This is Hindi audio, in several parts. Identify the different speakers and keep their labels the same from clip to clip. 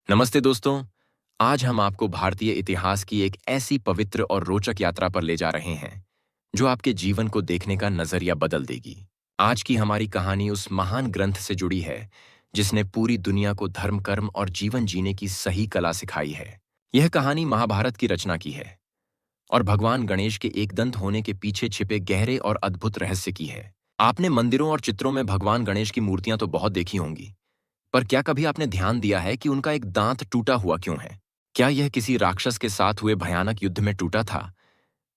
Speaker 1: नमस्ते दोस्तों। आज हम आपको भारतीय इतिहास की एक ऐसी पवित्र और रोचक यात्रा पर ले जा रहे हैं जो आपके जीवन को देखने का नजरिया बदल देगी। आज की हमारी कहानी उस महान ग्रंथ से जुड़ी है जिसने पूरी दुनिया को धर्म, कर्म और जीवन जीने की सही कला सिखाई है। यह कहानी महाभारत की रचना की है और भगवान गणेश के एकदंत होने के पीछे छिपे गहरे और अद्भुत रहस्य की है। आपने मंदिरों और चित्रों में भगवान गणेश की मूर्तियां तो बहुत देखी होंगी, पर क्या कभी आपने ध्यान दिया है कि उनका एक दांत टूटा हुआ क्यों है? क्या यह किसी राक्षस के साथ हुए भयानक युद्ध में टूटा था,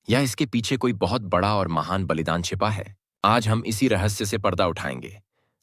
Speaker 1: या इसके पीछे कोई बहुत बड़ा और महान बलिदान छिपा है? आज हम इसी रहस्य से पर्दा उठाएंगे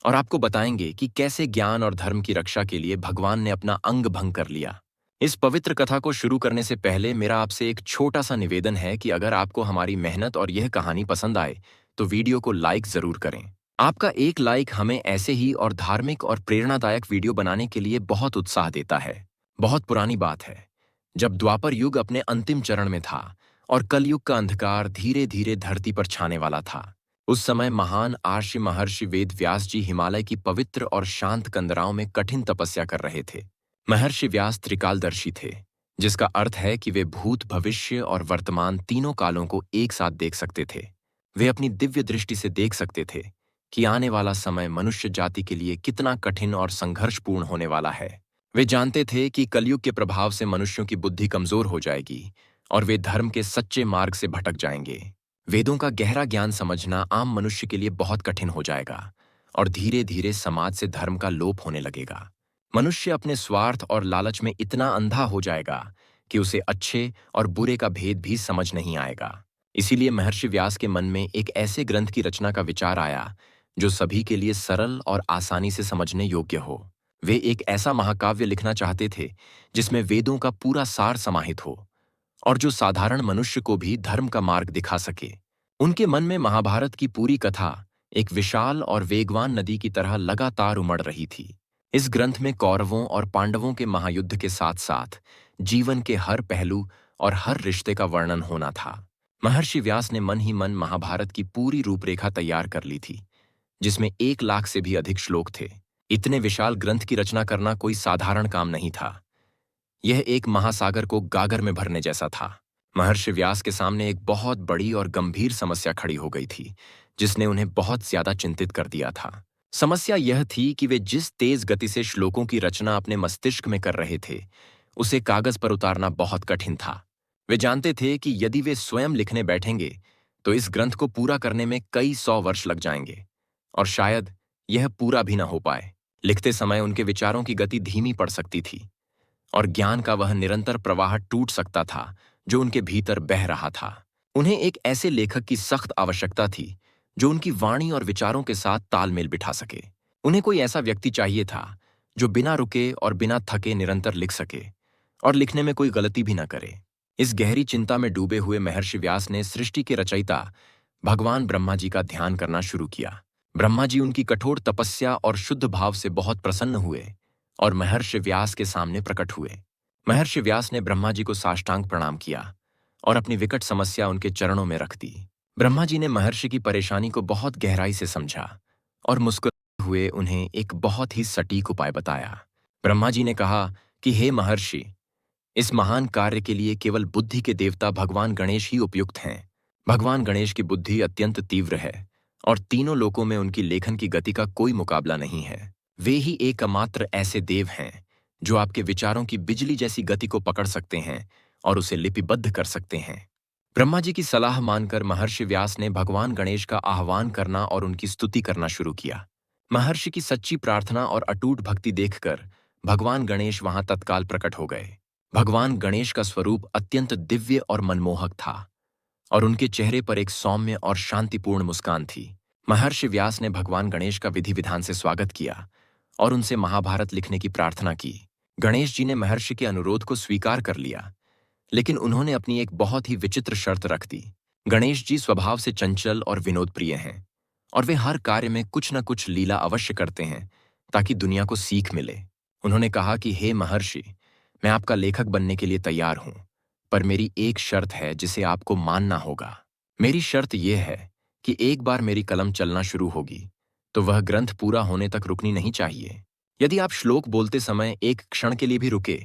Speaker 1: और आपको बताएंगे कि कैसे ज्ञान और धर्म की रक्षा के लिए भगवान ने अपना अंग भंग कर लिया। इस पवित्र कथा को शुरू करने से पहले मेरा आपसे एक छोटा सा निवेदन है कि अगर आपको हमारी मेहनत और यह कहानी पसंद आए तो वीडियो को लाइक जरूर करें। आपका एक लाइक हमें ऐसे ही और धार्मिक और प्रेरणादायक वीडियो बनाने के लिए बहुत उत्साह देता है। बहुत पुरानी बात है, जब द्वापर युग अपने अंतिम चरण में था और कलयुग का अंधकार धीरे धीरे धरती पर छाने वाला था। उस समय महान आर्षि महर्षि वेद व्यास जी हिमालय की पवित्र और शांत कंदराओं में कठिन तपस्या कर रहे थे। महर्षि व्यास त्रिकालदर्शी थे, जिसका अर्थ है कि वे भूत, भविष्य और वर्तमान तीनों कालों को एक साथ देख सकते थे। वे अपनी दिव्य दृष्टि से देख सकते थे कि आने वाला समय मनुष्य जाति के लिए कितना कठिन और संघर्षपूर्ण होने वाला है। वे जानते थे कि कलयुग के प्रभाव से मनुष्यों की बुद्धि कमजोर हो जाएगी और वे धर्म के सच्चे मार्ग से भटक जाएंगे। वेदों का गहरा ज्ञान समझना आम मनुष्य के लिए बहुत कठिन हो जाएगा और धीरे धीरे समाज से धर्म का लोप होने लगेगा। मनुष्य अपने स्वार्थ और लालच में इतना अंधा हो जाएगा कि उसे अच्छे और बुरे का भेद भी समझ नहीं आएगा। इसीलिए महर्षि व्यास के मन में एक ऐसे ग्रंथ की रचना का विचार आया जो सभी के लिए सरल और आसानी से समझने योग्य हो। वे एक ऐसा महाकाव्य लिखना चाहते थे जिसमें वेदों का पूरा सार समाहित हो और जो साधारण मनुष्य को भी धर्म का मार्ग दिखा सके। उनके मन में महाभारत की पूरी कथा एक विशाल और वेगवान नदी की तरह लगातार उमड़ रही थी। इस ग्रंथ में कौरवों और पांडवों के महायुद्ध के साथ साथ जीवन के हर पहलू और हर रिश्ते का वर्णन होना था। महर्षि व्यास ने मन ही मन महाभारत की पूरी रूपरेखा तैयार कर ली थी, जिसमें 1 लाख से भी अधिक श्लोक थे। इतने विशाल ग्रंथ की रचना करना कोई साधारण काम नहीं था। यह एक महासागर को गागर में भरने जैसा था। महर्षि व्यास के सामने एक बहुत बड़ी और गंभीर समस्या खड़ी हो गई थी, जिसने उन्हें बहुत ज्यादा चिंतित कर दिया था। समस्या यह थी कि वे जिस तेज गति से श्लोकों की रचना अपने मस्तिष्क में कर रहे थे, उसे कागज पर उतारना बहुत कठिन था। वे जानते थे कि यदि वे स्वयं लिखने बैठेंगे तो इस ग्रंथ को पूरा करने में कई 100 वर्ष लग जाएंगे और शायद यह पूरा भी न हो पाए। लिखते समय उनके विचारों की गति धीमी पड़ सकती थी और ज्ञान का वह निरंतर प्रवाह टूट सकता था जो उनके भीतर बह रहा था। उन्हें एक ऐसे लेखक की सख्त आवश्यकता थी जो उनकी वाणी और विचारों के साथ तालमेल बिठा सके। उन्हें कोई ऐसा व्यक्ति चाहिए था जो बिना रुके और बिना थके निरंतर लिख सके और लिखने में कोई गलती भी न करे। इस गहरी चिंता में डूबे हुए महर्षि व्यास ने सृष्टि के रचयिता भगवान ब्रह्मा जी का ध्यान करना शुरू किया। ब्रह्मा जी उनकी कठोर तपस्या और शुद्ध भाव से बहुत प्रसन्न हुए और महर्षि व्यास के सामने प्रकट हुए। महर्षि व्यास ने ब्रह्मा जी को साष्टांग प्रणाम किया और अपनी विकट समस्या उनके चरणों में रख दी। ब्रह्मा जी ने महर्षि की परेशानी को बहुत गहराई से समझा और मुस्कुराते हुए उन्हें एक बहुत ही सटीक उपाय बताया। ब्रह्मा जी ने कहा कि हे महर्षि, इस महान कार्य के लिए केवल बुद्धि के देवता भगवान गणेश ही उपयुक्त हैं। भगवान गणेश की बुद्धि अत्यंत तीव्र है और तीनों लोकों में उनकी लेखन की गति का कोई मुकाबला नहीं है। वे ही एकमात्र ऐसे देव हैं जो आपके विचारों की बिजली जैसी गति को पकड़ सकते हैं और उसे लिपिबद्ध कर सकते हैं। ब्रह्मा जी की सलाह मानकर महर्षि व्यास ने भगवान गणेश का आह्वान करना और उनकी स्तुति करना शुरू किया। महर्षि की सच्ची प्रार्थना और अटूट भक्ति देखकर भगवान गणेश वहां तत्काल प्रकट हो गए। भगवान गणेश का स्वरूप अत्यंत दिव्य और मनमोहक था और उनके चेहरे पर एक सौम्य और शांतिपूर्ण मुस्कान थी। महर्षि व्यास ने भगवान गणेश का विधि विधान से स्वागत किया और उनसे महाभारत लिखने की प्रार्थना की। गणेश जी ने महर्षि के अनुरोध को स्वीकार कर लिया, लेकिन उन्होंने अपनी एक बहुत ही विचित्र शर्त रख दी। गणेश जी स्वभाव से चंचल और विनोद प्रिय हैं और वे हर कार्य में कुछ न कुछ लीला अवश्य करते हैं ताकि दुनिया को सीख मिले। उन्होंने कहा कि हे महर्षि, मैं आपका लेखक बनने के लिए तैयार हूं, पर मेरी एक शर्त है जिसे आपको मानना होगा। मेरी शर्त यह है कि एक बार मेरी कलम चलना शुरू होगी तो वह ग्रंथ पूरा होने तक रुकनी नहीं चाहिए। यदि आप श्लोक बोलते समय एक क्षण के लिए भी रुके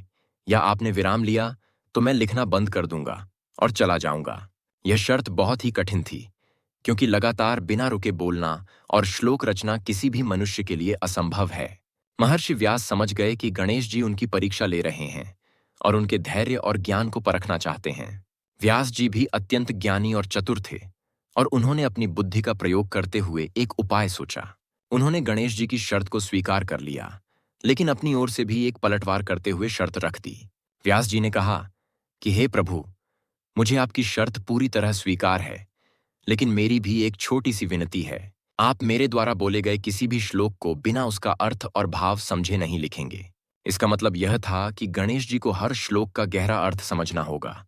Speaker 1: या आपने विराम लिया, तो मैं लिखना बंद कर दूंगा और चला जाऊंगा। यह शर्त बहुत ही कठिन थी, क्योंकि लगातार बिना रुके बोलना और श्लोक रचना किसी भी मनुष्य के लिए असंभव है। महर्षि व्यास समझ गए कि गणेश जी उनकी परीक्षा ले रहे हैं और उनके धैर्य और ज्ञान को परखना चाहते हैं। व्यास जी भी अत्यंत ज्ञानी और चतुर थे और उन्होंने अपनी बुद्धि का प्रयोग करते हुए एक उपाय सोचा। उन्होंने गणेश जी की शर्त को स्वीकार कर लिया, लेकिन अपनी ओर से भी एक पलटवार करते हुए शर्त रख दी। व्यास जी ने कहा कि हे प्रभु, मुझे आपकी शर्त पूरी तरह स्वीकार है, लेकिन मेरी भी एक छोटी सी विनती है। आप मेरे द्वारा बोले गए किसी भी श्लोक को बिना उसका अर्थ और भाव समझे नहीं लिखेंगे। इसका मतलब यह था कि गणेश जी को हर श्लोक का गहरा अर्थ समझना होगा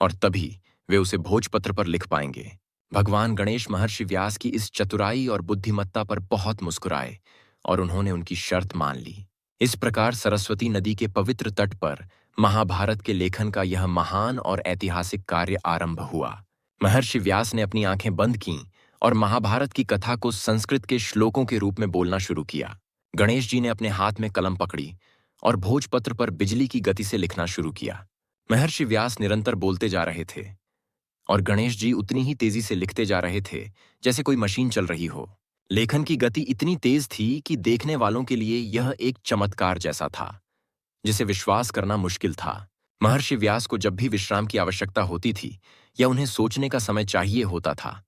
Speaker 1: और तभी वे उसे भोजपत्र पर लिख पाएंगे। भगवान गणेश महर्षि व्यास की इस चतुराई और बुद्धिमत्ता पर बहुत मुस्कुराए और उन्होंने उनकी शर्त मान ली। इस प्रकार सरस्वती नदी के पवित्र तट पर महाभारत के लेखन का यह महान और ऐतिहासिक कार्य आरंभ हुआ। महर्षि व्यास ने अपनी आंखें बंद कीं और महाभारत की कथा को संस्कृत के श्लोकों के रूप में बोलना शुरू किया। गणेश जी ने अपने हाथ में कलम पकड़ी और भोजपत्र पर बिजली की गति से लिखना शुरू किया। महर्षि व्यास निरंतर बोलते जा रहे थे और गणेश जी उतनी ही तेजी से लिखते जा रहे थे जैसे कोई मशीन चल रही हो। लेखन की गति इतनी तेज थी कि देखने वालों के लिए यह एक चमत्कार जैसा था, जिसे विश्वास करना मुश्किल था। महर्षि व्यास को जब भी विश्राम की आवश्यकता होती थी या उन्हें सोचने का समय चाहिए होता था,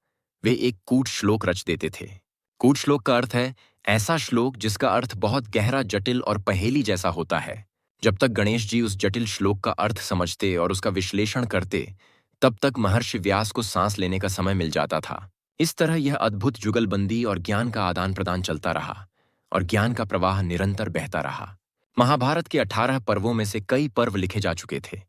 Speaker 1: वे एक कूट श्लोक रच देते थे। कूट श्लोक का अर्थ है ऐसा श्लोक जिसका अर्थ बहुत गहरा, जटिल और पहेली जैसा होता है। जब तक गणेश जी उस जटिल श्लोक का अर्थ समझते और उसका विश्लेषण करते, तब तक महर्षि व्यास को सांस लेने का समय मिल जाता था। इस तरह यह अद्भुत जुगलबंदी और ज्ञान का आदान प्रदान चलता रहा और ज्ञान का प्रवाह निरंतर बहता रहा। महाभारत के 18 पर्वों में से कई पर्व लिखे जा चुके थे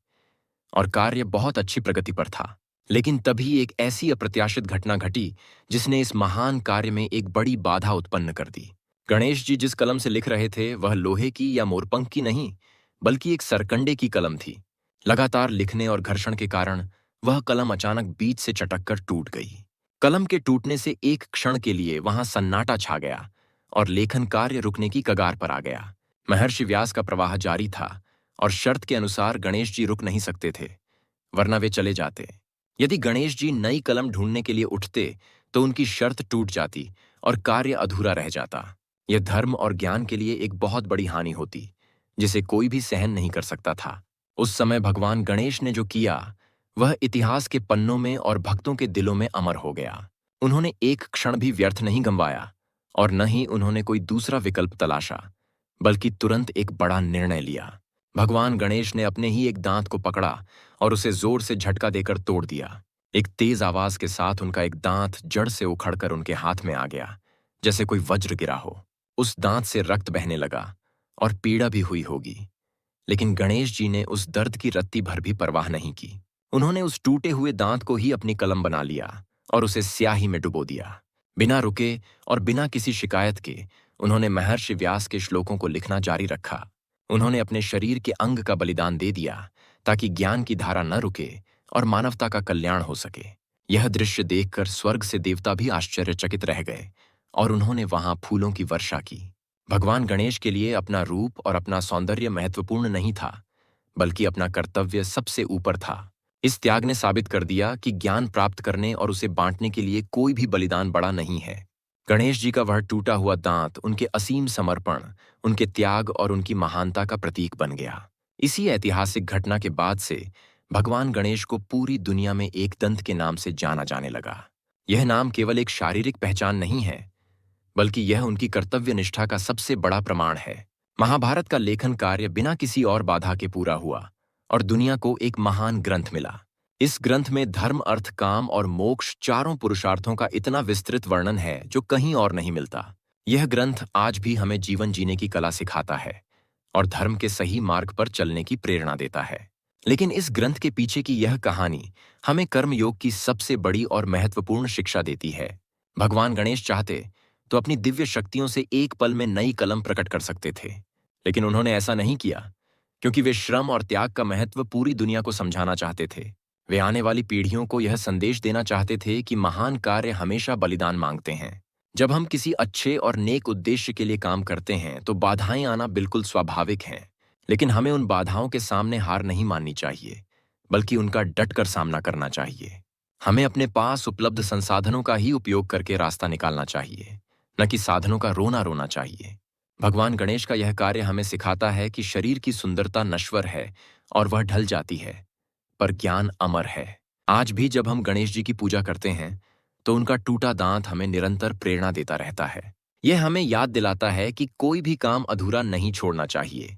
Speaker 1: और कार्य बहुत अच्छी प्रगति पर था। लेकिन तभी एक ऐसी अप्रत्याशित घटना घटी जिसने इस महान कार्य में एक बड़ी बाधा उत्पन्न कर दी। गणेश जी जिस कलम से लिख रहे थे वह लोहे की या मोरपंख की नहीं, बल्कि एक सरकंडे की कलम थी। लगातार लिखने और घर्षण के कारण वह कलम अचानक बीच से चटककर टूट गई। कलम के टूटने से एक क्षण के लिए वहां सन्नाटा छा गया और लेखन कार्य रुकने की कगार पर आ गया। महर्षि व्यास का प्रवाह जारी था और शर्त के अनुसार गणेश जी रुक नहीं सकते थे, वरना वे चले जाते। यदि गणेश जी नई कलम ढूंढने के लिए उठते तो उनकी शर्त टूट जाती और कार्य अधूरा रह जाता। यह धर्म और ज्ञान के लिए एक बहुत बड़ी हानि होती, जिसे कोई भी सहन नहीं कर सकता था। उस समय भगवान गणेश ने जो किया वह इतिहास के पन्नों में और भक्तों के दिलों में अमर हो गया। उन्होंने एक क्षण भी व्यर्थ नहीं गंवाया और न ही उन्होंने कोई दूसरा विकल्प तलाशा, बल्कि तुरंत एक बड़ा निर्णय लिया। भगवान गणेश ने अपने ही एक दांत को पकड़ा और उसे जोर से झटका देकर तोड़ दिया। एक तेज आवाज के साथ उनका एक दांत जड़ से उखड़कर उनके हाथ में आ गया, जैसे कोई वज्र गिरा हो। उस दांत से रक्त बहने लगा और पीड़ा भी हुई होगी, लेकिन गणेश जी ने उस दर्द की रत्ती भर भी परवाह नहीं की। उन्होंने उस टूटे हुए दांत को ही अपनी कलम बना लिया और उसे स्याही में डुबो दिया। बिना रुके और बिना किसी शिकायत के उन्होंने महर्षि व्यास के श्लोकों को लिखना जारी रखा। उन्होंने अपने शरीर के अंग का बलिदान दे दिया ताकि ज्ञान की धारा न रुके और मानवता का कल्याण हो सके। यह दृश्य देखकर स्वर्ग से देवता भी आश्चर्यचकित रह गए और उन्होंने वहां फूलों की वर्षा की। भगवान गणेश के लिए अपना रूप और अपना सौंदर्य महत्वपूर्ण नहीं था, बल्कि अपना कर्तव्य सबसे ऊपर था। इस त्याग ने साबित कर दिया कि ज्ञान प्राप्त करने और उसे बांटने के लिए कोई भी बलिदान बड़ा नहीं है। गणेश जी का वह टूटा हुआ दांत उनके असीम समर्पण, उनके त्याग और उनकी महानता का प्रतीक बन गया। इसी ऐतिहासिक घटना के बाद से भगवान गणेश को पूरी दुनिया में एकदंत के नाम से जाना जाने लगा। यह नाम केवल एक शारीरिक पहचान नहीं है, बल्कि यह उनकी कर्तव्य निष्ठा का सबसे बड़ा प्रमाण है। महाभारत का लेखन कार्य बिना किसी और बाधा के पूरा हुआ और दुनिया को एक महान ग्रंथ मिला। इस ग्रंथ में धर्म, अर्थ, काम और मोक्ष चारों पुरुषार्थों का इतना विस्तृत वर्णन है जो कहीं और नहीं मिलता। यह ग्रंथ आज भी हमें जीवन जीने की कला सिखाता है और धर्म के सही मार्ग पर चलने की प्रेरणा देता है। लेकिन इस ग्रंथ के पीछे की यह कहानी हमें कर्मयोग की सबसे बड़ी और महत्वपूर्ण शिक्षा देती है। भगवान गणेश चाहते तो अपनी दिव्य शक्तियों से एक पल में नई कलम प्रकट कर सकते थे, लेकिन उन्होंने ऐसा नहीं किया, क्योंकि वे श्रम और त्याग का महत्व पूरी दुनिया को समझाना चाहते थे। वे आने वाली पीढ़ियों को यह संदेश देना चाहते थे कि महान कार्य हमेशा बलिदान मांगते हैं। जब हम किसी अच्छे और नेक उद्देश्य के लिए काम करते हैं तो बाधाएं आना बिल्कुल स्वाभाविक है। लेकिन हमें उन बाधाओं के सामने हार नहीं माननी चाहिए, बल्कि उनका डटकर सामना करना चाहिए। हमें अपने पास उपलब्ध संसाधनों का ही उपयोग करके रास्ता निकालना चाहिए, न कि साधनों का रोना रोना चाहिए। भगवान गणेश का यह कार्य हमें सिखाता है कि शरीर की सुंदरता नश्वर है और वह ढल जाती है, पर ज्ञान अमर है। आज भी जब हम गणेश जी की पूजा करते हैं तो उनका टूटा दांत हमें निरंतर प्रेरणा देता रहता है। यह हमें याद दिलाता है कि कोई भी काम अधूरा नहीं छोड़ना चाहिए,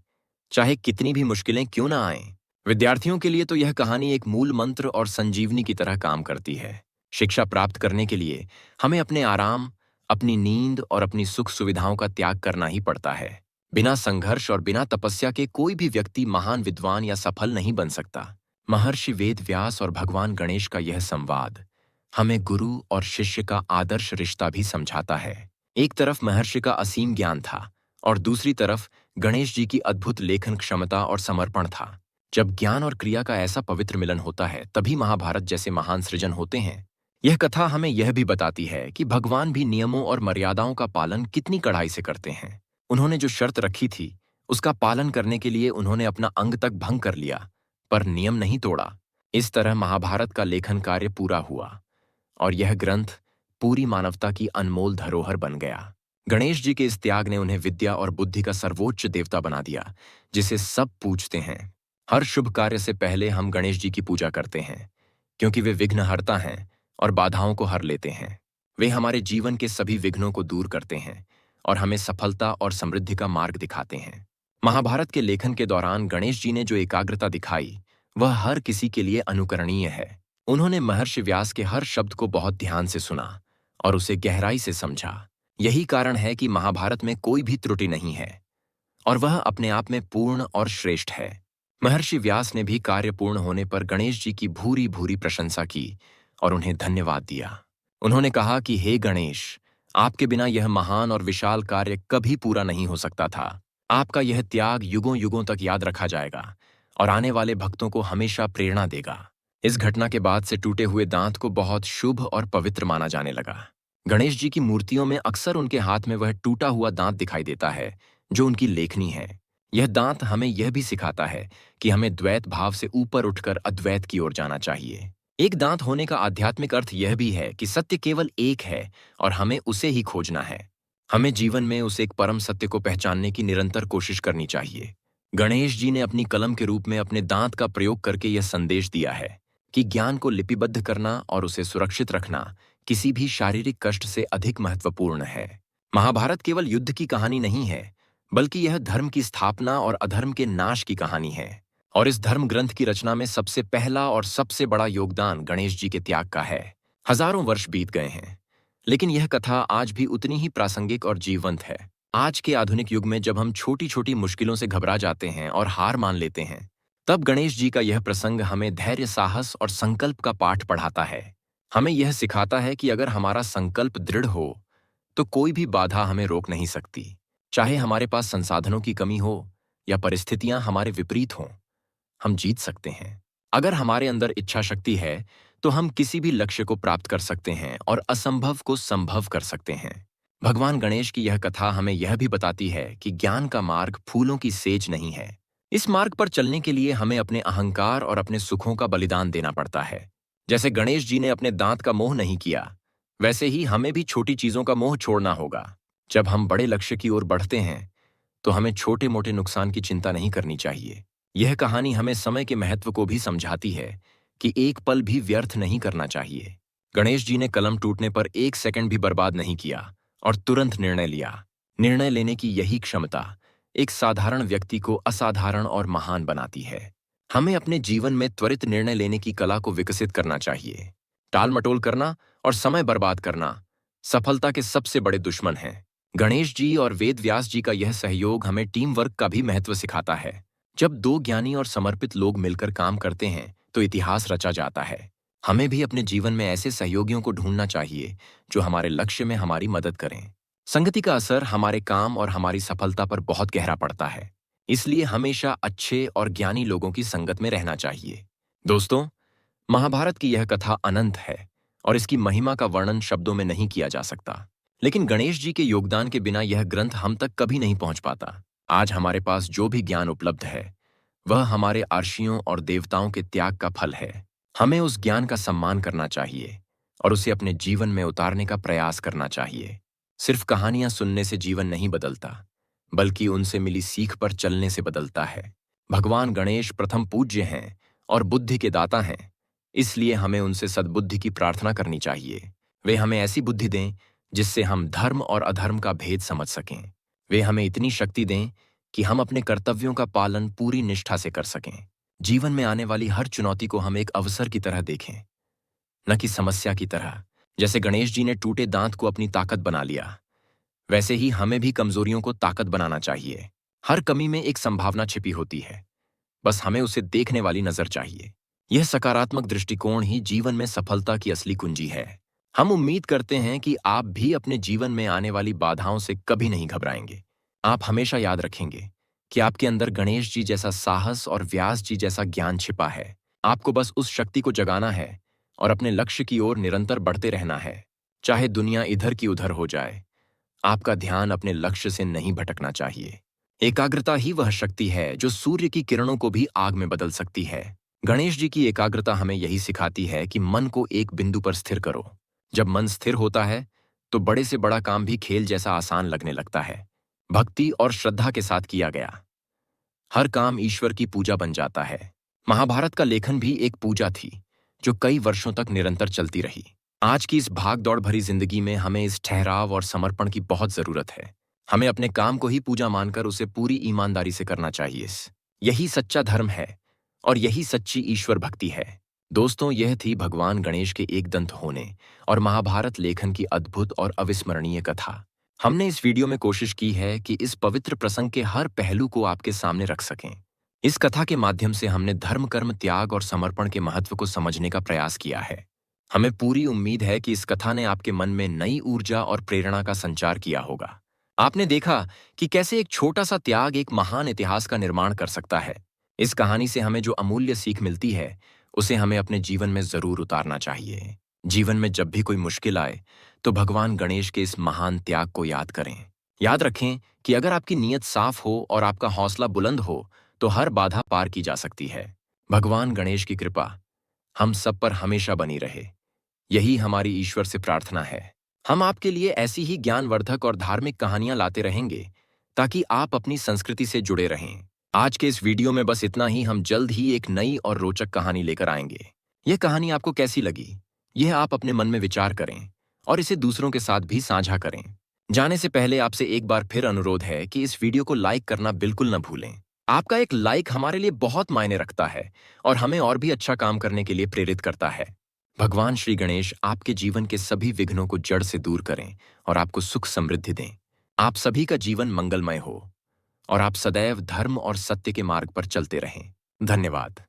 Speaker 1: चाहे कितनी भी मुश्किलें क्यों ना आएं। विद्यार्थियों के लिए तो यह कहानी एक मूल मंत्र और संजीवनी की तरह काम करती है। शिक्षा प्राप्त करने के लिए हमें अपने आराम, अपनी नींद और अपनी सुख सुविधाओं का त्याग करना ही पड़ता है। बिना संघर्ष और बिना तपस्या के कोई भी व्यक्ति महान विद्वान या सफल नहीं बन सकता। महर्षि वेद व्यास और भगवान गणेश का यह संवाद हमें गुरु और शिष्य का आदर्श रिश्ता भी समझाता है। एक तरफ महर्षि का असीम ज्ञान था और दूसरी तरफ गणेश जी की अद्भुत लेखन क्षमता और समर्पण था। जब ज्ञान और क्रिया का ऐसा पवित्र मिलन होता है तभी महाभारत जैसे महान सृजन होते हैं। यह कथा हमें यह भी बताती है कि भगवान भी नियमों और मर्यादाओं का पालन कितनी कड़ाई से करते हैं। उन्होंने जो शर्त रखी थी उसका पालन करने के लिए उन्होंने अपना अंग तक भंग कर लिया, पर नियम नहीं तोड़ा। इस तरह महाभारत का लेखन कार्य पूरा हुआ और यह ग्रंथ पूरी मानवता की अनमोल धरोहर बन गया। गणेश जी के इस त्याग ने उन्हें विद्या और बुद्धि का सर्वोच्च देवता बना दिया, जिसे सब पूजते हैं। हर शुभ कार्य से पहले हम गणेश जी की पूजा करते हैं, क्योंकि वे विघ्नहर्ता हैं और बाधाओं को हर लेते हैं। वे हमारे जीवन के सभी विघ्नों को दूर करते हैं और हमें सफलता और समृद्धि का मार्ग दिखाते हैं। महाभारत के लेखन के दौरान गणेश जी ने जो एकाग्रता दिखाई वह हर किसी के लिए अनुकरणीय है। उन्होंने महर्षि व्यास के हर शब्द को बहुत ध्यान से सुना और उसे गहराई से समझा। यही कारण है कि महाभारत में कोई भी त्रुटि नहीं है और वह अपने आप में पूर्ण और श्रेष्ठ है। महर्षि व्यास ने भी कार्य पूर्ण होने पर गणेश जी की भूरी भूरी प्रशंसा की और उन्हें धन्यवाद दिया। उन्होंने कहा कि हे गणेश, आपके बिना यह महान और विशाल कार्य कभी पूरा नहीं हो सकता था। आपका यह त्याग युगों युगों तक याद रखा जाएगा और आने वाले भक्तों को हमेशा प्रेरणा देगा। इस घटना के बाद से टूटे हुए दांत को बहुत शुभ और पवित्र माना जाने लगा। गणेश जी की मूर्तियों में अक्सर उनके हाथ में वह टूटा हुआ दांत दिखाई देता है जो उनकी लेखनी है। यह दांत हमें यह भी सिखाता है कि हमें द्वैत भाव से ऊपर उठकर अद्वैत की ओर जाना चाहिए। एक दांत होने का आध्यात्मिक अर्थ यह भी है कि सत्य केवल एक है और हमें उसे ही खोजना है। हमें जीवन में उस एक परम सत्य को पहचानने की निरंतर कोशिश करनी चाहिए। गणेश जी ने अपनी कलम के रूप में अपने दांत का प्रयोग करके यह संदेश दिया है कि ज्ञान को लिपिबद्ध करना और उसे सुरक्षित रखना किसी भी शारीरिक कष्ट से अधिक महत्वपूर्ण है। महाभारत केवल युद्ध की कहानी नहीं है, बल्कि यह धर्म की स्थापना और अधर्म के नाश की कहानी है। और इस धर्म ग्रंथ की रचना में सबसे पहला और सबसे बड़ा योगदान गणेश जी के त्याग का है। हजारों वर्ष बीत गए हैं, लेकिन यह कथा आज भी उतनी ही प्रासंगिक और जीवंत है। आज के आधुनिक युग में जब हम छोटी छोटी मुश्किलों से घबरा जाते हैं और हार मान लेते हैं, तब गणेश जी का यह प्रसंग हमें धैर्य, साहस और संकल्प का पाठ पढ़ाता है। हमें यह सिखाता है कि अगर हमारा संकल्प दृढ़ हो तो कोई भी बाधा हमें रोक नहीं सकती। चाहे हमारे पास संसाधनों की कमी हो या परिस्थितियां हमारे विपरीत हों, हम जीत सकते हैं। अगर हमारे अंदर इच्छा शक्ति है तो हम किसी भी लक्ष्य को प्राप्त कर सकते हैं और असंभव को संभव कर सकते हैं। भगवान गणेश की यह कथा हमें यह भी बताती है कि ज्ञान का मार्ग फूलों की सेज नहीं है। इस मार्ग पर चलने के लिए हमें अपने अहंकार और अपने सुखों का बलिदान देना पड़ता है। जैसे गणेश जी ने अपने दांत का मोह नहीं किया, वैसे ही हमें भी छोटी चीजों का मोह छोड़ना होगा। जब हम बड़े लक्ष्य की ओर बढ़ते हैं तो हमें छोटे मोटे नुकसान की चिंता नहीं करनी चाहिए। यह कहानी हमें समय के महत्व को भी समझाती है कि एक पल भी व्यर्थ नहीं करना चाहिए। गणेश जी ने कलम टूटने पर एक सेकंड भी बर्बाद नहीं किया और तुरंत निर्णय लिया। निर्णय लेने की यही क्षमता एक साधारण व्यक्ति को असाधारण और महान बनाती है। हमें अपने जीवन में त्वरित निर्णय लेने की कला को विकसित करना चाहिए। टाल मटोल करना और समय बर्बाद करना सफलता के सबसे बड़े दुश्मन हैं। गणेश जी और वेद व्यास जी का यह सहयोग हमें टीम वर्क का भी महत्व सिखाता है। जब दो ज्ञानी और समर्पित लोग मिलकर काम करते हैं तो इतिहास रचा जाता है। हमें भी अपने जीवन में ऐसे सहयोगियों को ढूंढना चाहिए जो हमारे लक्ष्य में हमारी मदद करें। संगति का असर हमारे काम और हमारी सफलता पर बहुत गहरा पड़ता है, इसलिए हमेशा अच्छे और ज्ञानी लोगों की संगत में रहना चाहिए। दोस्तों, महाभारत की यह कथा अनंत है और इसकी महिमा का वर्णन शब्दों में नहीं किया जा सकता। लेकिन गणेश जी के योगदान के बिना यह ग्रंथ हम तक कभी नहीं पहुंच पाता। आज हमारे पास जो भी ज्ञान उपलब्ध है वह हमारे अर्षियों और देवताओं के त्याग का फल है। हमें उस ज्ञान का सम्मान करना चाहिए और उसे अपने जीवन में उतारने का प्रयास करना चाहिए। सिर्फ कहानियां सुनने से जीवन नहीं बदलता, बल्कि उनसे मिली सीख पर चलने से बदलता है। भगवान गणेश प्रथम पूज्य हैं और बुद्धि के दाता हैं, इसलिए हमें उनसे सद्बुद्धि की प्रार्थना करनी चाहिए। वे हमें ऐसी बुद्धि दें जिससे हम धर्म और अधर्म का भेद समझ सकें। वे हमें इतनी शक्ति दें कि हम अपने कर्तव्यों का पालन पूरी निष्ठा से कर सकें। जीवन में आने वाली हर चुनौती को हम एक अवसर की तरह देखें, न कि समस्या की तरह। जैसे गणेश जी ने टूटे दांत को अपनी ताकत बना लिया, वैसे ही हमें भी कमजोरियों को ताकत बनाना चाहिए। हर कमी में एक संभावना छिपी होती है, बस हमें उसे देखने वाली नजर चाहिए। यह सकारात्मक दृष्टिकोण ही जीवन में सफलता की असली कुंजी है। हम उम्मीद करते हैं कि आप भी अपने जीवन में आने वाली बाधाओं से कभी नहीं घबराएंगे। आप हमेशा याद रखेंगे कि आपके अंदर गणेश जी जैसा साहस और व्यास जी जैसा ज्ञान छिपा है। आपको बस उस शक्ति को जगाना है और अपने लक्ष्य की ओर निरंतर बढ़ते रहना है। चाहे दुनिया इधर की उधर हो जाए, आपका ध्यान अपने लक्ष्य से नहीं भटकना चाहिए। एकाग्रता ही वह शक्ति है जो सूर्य की किरणों को भी आग में बदल सकती है। गणेश जी की एकाग्रता हमें यही सिखाती है कि मन को एक बिंदु पर स्थिर करो। जब मन स्थिर होता है तो बड़े से बड़ा काम भी खेल जैसा आसान लगने लगता है। भक्ति और श्रद्धा के साथ किया गया हर काम ईश्वर की पूजा बन जाता है। महाभारत का लेखन भी एक पूजा थी जो कई वर्षों तक निरंतर चलती रही। आज की इस भाग दौड़ भरी जिंदगी में हमें इस ठहराव और समर्पण की बहुत जरूरत है। हमें अपने काम को ही पूजा मानकर उसे पूरी ईमानदारी से करना चाहिए। यही सच्चा धर्म है और यही सच्ची ईश्वर भक्ति है। दोस्तों, यह थी भगवान गणेश के एक दंत होने और महाभारत लेखन की अद्भुत और अविस्मरणीय कथा। हमने इस वीडियो में कोशिश की है कि इस पवित्र प्रसंग के हर पहलू को आपके सामने रख सकें। इस कथा के माध्यम से हमने धर्म, कर्म, त्याग और समर्पण के महत्व को समझने का प्रयास किया है। हमें पूरी उम्मीद है कि इस कथा ने आपके मन में नई ऊर्जा और प्रेरणा का संचार किया होगा। आपने देखा कि कैसे एक छोटा सा त्याग एक महान इतिहास का निर्माण कर सकता है। इस कहानी से हमें जो अमूल्य सीख मिलती है उसे हमें अपने जीवन में जरूर उतारना चाहिए। जीवन में जब भी कोई मुश्किल आए तो भगवान गणेश के इस महान त्याग को याद करें। याद रखें कि अगर आपकी नीयत साफ हो और आपका हौसला बुलंद हो तो हर बाधा पार की जा सकती है। भगवान गणेश की कृपा हम सब पर हमेशा बनी रहे, यही हमारी ईश्वर से प्रार्थना है। हम आपके लिए ऐसी ही ज्ञानवर्धक और धार्मिक कहानियां लाते रहेंगे ताकि आप अपनी संस्कृति से जुड़े रहें। आज के इस वीडियो में बस इतना ही। हम जल्द ही एक नई और रोचक कहानी लेकर आएंगे। यह कहानी आपको कैसी लगी, यह आप अपने मन में विचार करें और इसे दूसरों के साथ भी साझा करें। जाने से पहले आपसे एक बार फिर अनुरोध है कि इस वीडियो को लाइक करना बिल्कुल न भूलें। आपका एक लाइक हमारे लिए बहुत मायने रखता है और हमें और भी अच्छा काम करने के लिए प्रेरित करता है। भगवान श्री गणेश आपके जीवन के सभी विघ्नों को जड़ से दूर करें और आपको सुख समृद्धि दें। आप सभी का जीवन मंगलमय हो और आप सदैव धर्म और सत्य के मार्ग पर चलते रहें। धन्यवाद।